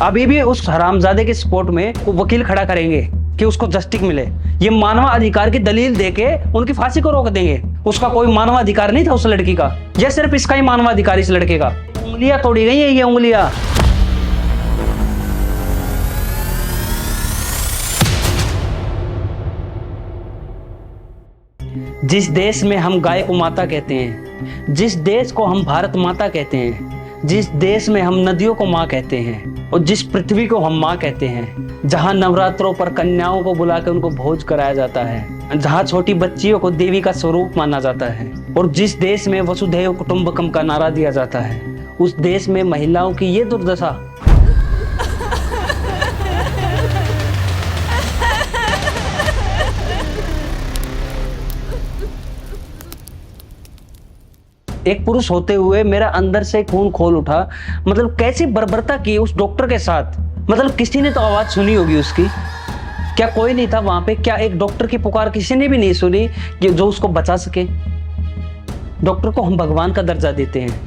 अभी भी उस हरामजादे के सपोर्ट में वो वकील खड़ा करेंगे कि उसको जस्टिस मिले। ये मानवाधिकार की दलील देके उनकी फांसी को रोक देंगे। उसका कोई मानवाधिकार नहीं था उस लड़की का, यह सिर्फ इसका ही मानवाधिकार इस लड़के का। उंगलियां तोड़ी गई है, ये उंगलियां। जिस देश में हम गाय को माता कहते हैं, जिस देश को हम भारत माता कहते हैं, जिस देश में हम नदियों को माँ कहते हैं और जिस पृथ्वी को हम माँ कहते हैं, जहाँ नवरात्रों पर कन्याओं को बुलाकर उनको भोज कराया जाता है, जहाँ छोटी बच्चियों को देवी का स्वरूप माना जाता है और जिस देश में वसुधैव कुटुंबकम का नारा दिया जाता है, उस देश में महिलाओं की ये दुर्दशा। एक पुरुष होते हुए मेरा अंदर से खून खोल उठा। मतलब कैसी बर्बरता की उस डॉक्टर के साथ। मतलब किसी ने तो आवाज सुनी होगी उसकी। क्या कोई नहीं था वहां पे? क्या एक डॉक्टर की पुकार किसी ने भी नहीं सुनी कि जो उसको बचा सके? डॉक्टर को हम भगवान का दर्जा देते हैं,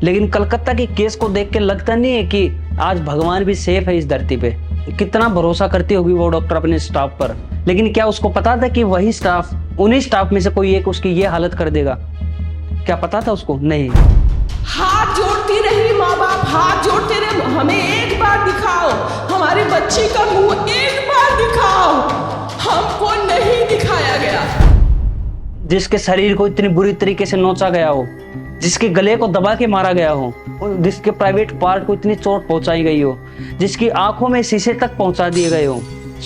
लेकिन कलकत्ता के केस को देख के लगता नहीं है कि आज भगवान भी सेफ है इस धरती पे। कितना भरोसा करती होगी वो डॉक्टर अपने स्टाफ पर, लेकिन क्या उसको पता था कि वही स्टाफ, उन्हीं स्टाफ में से कोई एक उसकी ये हालत कर देगा? क्या पता था उसको? नहीं। हाथ जोड़ती रही माँ बाप, हाथ जोड़ते रहे, हमें एक बार दिखाओ, हमारी बच्ची का मुंह एक बार दिखाओ। हमको नहीं दिखाया गया। जिसके शरीर को इतनी बुरी तरीके से नोचा गया हो, जिसके गले को दबा के मारा गया हो, जिसके प्राइवेट पार्ट को इतनी चोट पहुंचाई गई हो, जिसकी आंखों में शीशे तक पहुंचा दिए गए हो,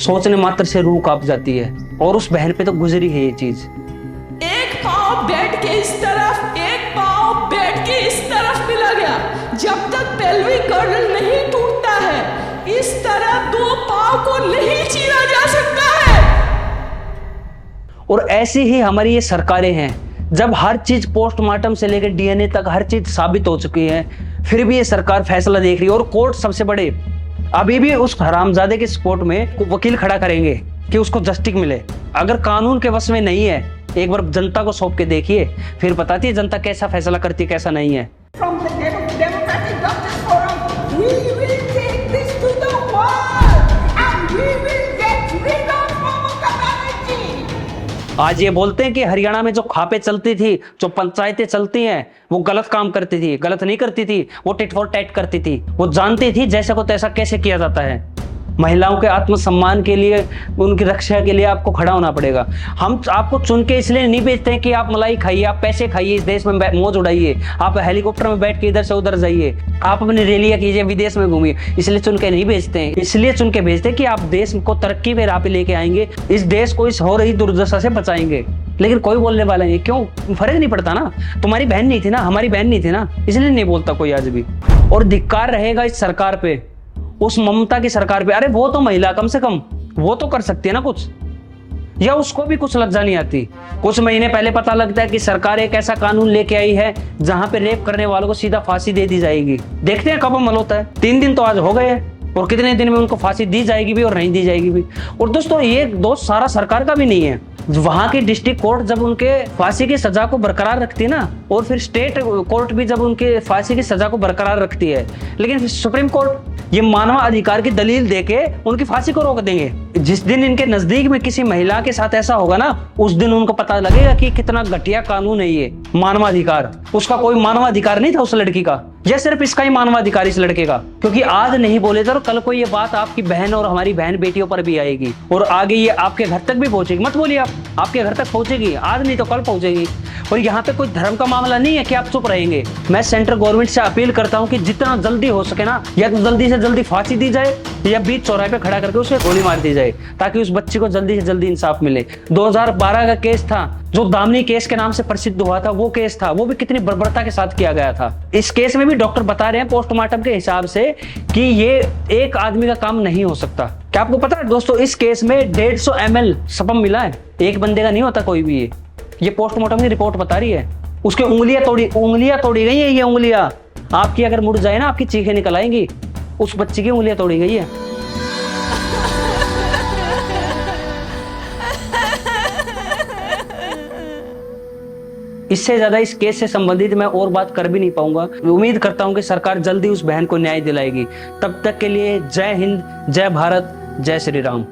सोचने मात्र से रूह कांप जाती है। और उस बहन पे तो गुजरी है ये चीज। एक पाँव बेड के इस तरफ, एक पाँव बेड के इस तरफ मिला गया। जब तक पेल्विक गर्डल नहीं टूटता है, इस तरह दो पाँव को नहीं चीरा जा सकता है। और ऐसी ही हमारी ये सरकारें हैं। जब हर चीज पोस्टमार्टम से लेकर डीएनए तक हर चीज साबित हो चुकी है, फिर भी ये सरकार फैसला देख रही है। और कोर्ट सबसे बड़े अभी भी उस हरामजादे के सपोर्ट में वकील खड़ा करेंगे कि उसको जस्टिस मिले। अगर कानून के वश में नहीं है, एक बार जनता को सौंप के देखिए, फिर बताती है जनता कैसा फैसला करती है, कैसा नहीं है। From the Democratic Justice Forum, we will take this to the world and we will get rid of Mamata Banerjee. आज ये बोलते हैं कि हरियाणा में जो खापे चलती थी, जो पंचायतें चलती हैं, वो गलत काम करती थी। गलत नहीं करती थी, वो टिट फॉर टैट करती थी। वो जानती थी जैसे को तैसा कैसे किया जाता है। महिलाओं के आत्मसम्मान के लिए, उनकी रक्षा के लिए आपको खड़ा होना पड़ेगा। हम आपको चुन के इसलिए नहीं भेजते हैं कि आप मलाई खाइए, आप पैसे खाइए, इस देश में मौज उड़ाइए, आप हेलीकॉप्टर में बैठ के इधर से उधर जाइए, आप अपनी रैलियां कीजिए, विदेश में घूमिए। इसलिए चुन के नहीं भेजते हैं। इसलिए चुन के भेजते हैं कि आप देश को तरक्की पे राह पे लेके आएंगे, इस देश को इस हो रही दुर्दशा से बचाएंगे। लेकिन कोई बोलने वाला नहीं। क्यों? फर्क नहीं पड़ता ना। तुम्हारी बहन नहीं थी ना, हमारी बहन नहीं थी ना, इसलिए नहीं बोलता कोई आज भी। और धिक्कार रहेगा इस सरकार पे, उस ममता की सरकार पे। अरे वो तो महिला, कम से कम वो तो कर सकती है ना कुछ, या उसको भी कुछ लज्जा नहीं आती। कुछ महीने पहले पता लगता है कि सरकार एक ऐसा कानून लेके आई है जहां पे रेप करने वालों को सीधा फांसी दे दी जाएगी। देखते हैं कब अमल होता है। 3 दिन तो आज हो गए हैं, और कितने दिन में उनको फांसी दी जाएगी भी और नहीं दी जाएगी भी। और दोस्तों ये दोस्त सारा सरकार का भी नहीं है। वहां की डिस्ट्रिक्ट कोर्ट जब उनके फांसी की सजा को बरकरार रखती है ना, और फिर स्टेट कोर्ट भी जब उनके फांसी की सजा को बरकरार रखती है, लेकिन सुप्रीम कोर्ट ये मानवाधिकार की दलील देके उनकी फांसी को रोक देंगे। जिस दिन इनके नजदीक में किसी महिला के साथ ऐसा होगा ना, उस दिन उनको पता लगेगा कि कितना घटिया कानून है ये मानवाधिकार। उसका कोई मानवाधिकार नहीं था उस लड़की का, यह सिर्फ इसका ही मानवाधिकार इस लड़के का। क्योंकि आज नहीं बोले तो कल को ये बात आपकी बहन और हमारी बहन बेटियों पर भी आएगी, और आगे ये आपके घर तक भी पहुंचेगी। मत बोलिए, आप आपके घर तक पहुंचेगी, आज नहीं तो कल पहुंचेगी। और यहाँ पे कोई धर्म का मामला नहीं है कि आप चुप रहेंगे। मैं सेंट्रल गवर्नमेंट से अपील करता हूँ कि जितना जल्दी हो सके ना, या तो जल्दी से जल्दी फांसी दी जाए, या बीच चौराहे पे खड़ा करके उसे गोली मार दी जाए, ताकि उस बच्ची को जल्दी से जल्दी इंसाफ मिले। 2012 का केस था जो दामिनी केस के नाम से प्रसिद्ध हुआ था, वो केस था, वो भी कितनी बर्बरता के साथ किया गया था। इस केस में भी डॉक्टर बता रहे हैं पोस्टमार्टम के हिसाब से कि ये एक आदमी का काम नहीं हो सकता। क्या आपको पता है दोस्तों, इस केस में 150 ml स्पर्म मिला है। एक बंदे का नहीं होता कोई भी। ये पोस्टमार्टम की रिपोर्ट बता रही है। उसकी उंगलियां तोड़ी गई है। ये उंगलियां आपकी अगर मुड़ जाए ना, आपकी चीखें निकल आएंगी। उस बच्ची की उंगलियां तोड़ी गई है। इससे ज्यादा इस केस से संबंधित मैं और बात कर भी नहीं पाऊंगा। उम्मीद करता हूं कि सरकार जल्दी उस बहन को न्याय दिलाएगी। तब तक के लिए जय हिंद, जय भारत, जय श्री राम।